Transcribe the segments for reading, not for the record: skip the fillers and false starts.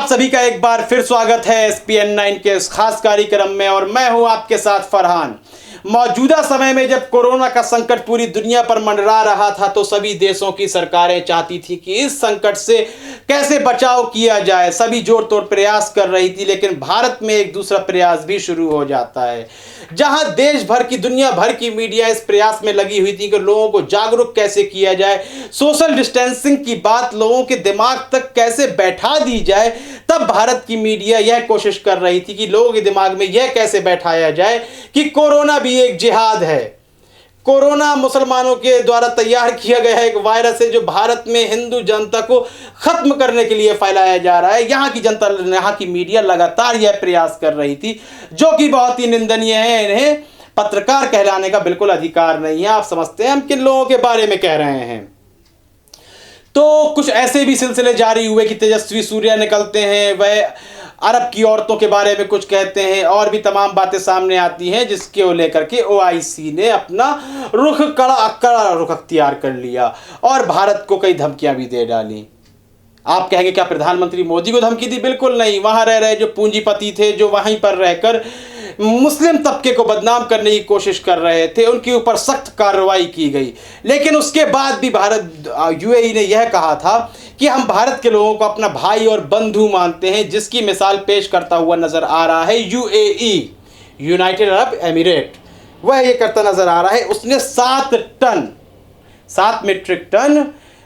आप सभी का एक बार फिर स्वागत है SPN9 के इस खास कार्यक्रम में और मैं हूं आपके साथ फरहान। मौजूदा समय में जब कोरोना का संकट पूरी दुनिया पर मंडरा रहा था तो सभी देशों की सरकारें चाहती थी कि इस संकट से कैसे बचाव किया जाए। सभी जोर तोड़ प्रयास कर रही थी, लेकिन भारत में एक दूसरा प्रयास भी शुरू हो जाता है, जहां देश भर की दुनिया भर की मीडिया इस प्रयास में लगी हुई थी कि लोगों को जागरूक कैसे किया जाए, सोशल डिस्टेंसिंग की बात लोगों के दिमाग तक कैसे बैठा दी जाए। तब भारत की मीडिया यह कोशिश कर रही थी कि लोगों के दिमाग में यह कैसे बैठाया जाए कि कोरोना भी एक जिहाद है। कोरोना मुसलमानों के द्वारा तैयार किया गया एक वायरस है जो भारत में हिंदू जनता को खत्म करने के लिए फैलाया जा रहा है। यहाँ की जनता, यहाँ की मीडिया लगातार यह प्रयास कर रही थी, जो कि बहुत ही निंदनीय है। इन्हें पत्रकार कहलाने का बिल्कुल अधिकार नहीं है। आप समझते हैं हम किन लोगों के बारे में कह रहे हैं। तो कुछ ऐसे भी सिलसिले जारी हुए कि तेजस्वी सूर्या निकलते हैं, वह अरब की औरतों के बारे में कुछ कहते हैं और भी तमाम बातें सामने आती हैं, जिसके लेकर के OIC ने अपना कड़ा रुख अख्तियार कर लिया और भारत को कई धमकियां भी दे डाली। आप कहेंगे क्या प्रधानमंत्री मोदी को धमकी दी? बिल्कुल नहीं। वहां रह रहे जो पूंजीपति थे, जो वहीं पर रहकर मुस्लिम तबके को बदनाम करने की कोशिश कर रहे थे, उनके ऊपर सख्त कार्रवाई की गई। लेकिन उसके बाद भी UAE ने यह कहा था कि हम भारत के लोगों को अपना भाई और बंधु मानते हैं, जिसकी मिसाल पेश करता हुआ नजर आ रहा है UAE, यूनाइटेड अरब एमिरेट। वह ये करता नजर आ रहा है। उसने 7 मीट्रिक टन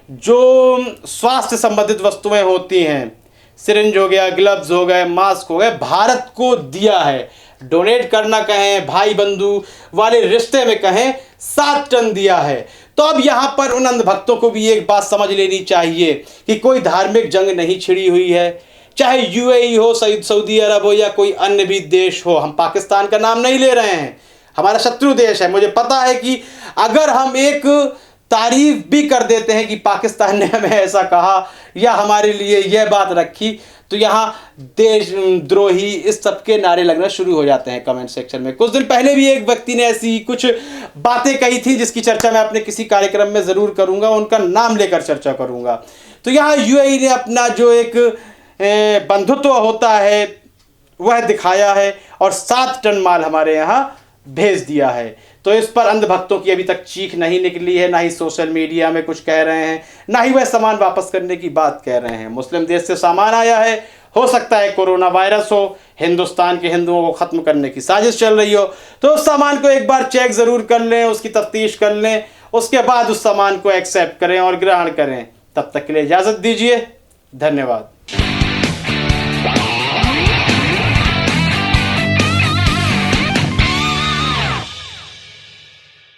जो स्वास्थ्य संबंधित वस्तुएं होती हैं, सिरिंज हो गया, ग्लव्स हो गए, मास्क हो गए, भारत को दिया है। डोनेट करना कहें, भाई बंधु वाले रिश्ते में कहें, 7 टन दिया है। तो अब यहाँ पर उन अंधभक्तों को भी एक बात समझ लेनी चाहिए कि कोई धार्मिक जंग नहीं छिड़ी हुई है। चाहे UAE हो, सऊदी अरब हो या कोई अन्य भी देश हो, हम पाकिस्तान का नाम नहीं ले रहे हैं, हमारा शत्रु देश है। मुझे पता है कि अगर हम एक तारीफ भी कर देते हैं कि पाकिस्तान ने हमें ऐसा कहा या हमारे लिए यह बात रखी, तो यहाँ देशद्रोही इस सब के नारे लगना शुरू हो जाते हैं कमेंट सेक्शन में। कुछ दिन पहले भी एक व्यक्ति ने ऐसी कुछ बातें कही थी, जिसकी चर्चा मैं अपने किसी कार्यक्रम में ज़रूर करूँगा, उनका नाम लेकर चर्चा करूँगा। तो यहाँ UAE ने अपना जो एक बंधुत्व होता है वह दिखाया है और 7 टन माल हमारे यहाँ भेज दिया है। तो इस पर अंधभक्तों की अभी तक चीख नहीं निकली है, ना ही सोशल मीडिया में कुछ कह रहे हैं, ना ही वह सामान वापस करने की बात कह रहे हैं। मुस्लिम देश से सामान आया है, हो सकता है कोरोना वायरस हो, हिंदुस्तान के हिंदुओं को ख़त्म करने की साजिश चल रही हो, तो उस सामान को एक बार चेक ज़रूर कर लें, उसकी तफ्तीश कर लें, उसके बाद उस सामान को एक्सेप्ट करें और ग्रहण करें। तब तक के लिए इजाज़त दीजिए। धन्यवाद।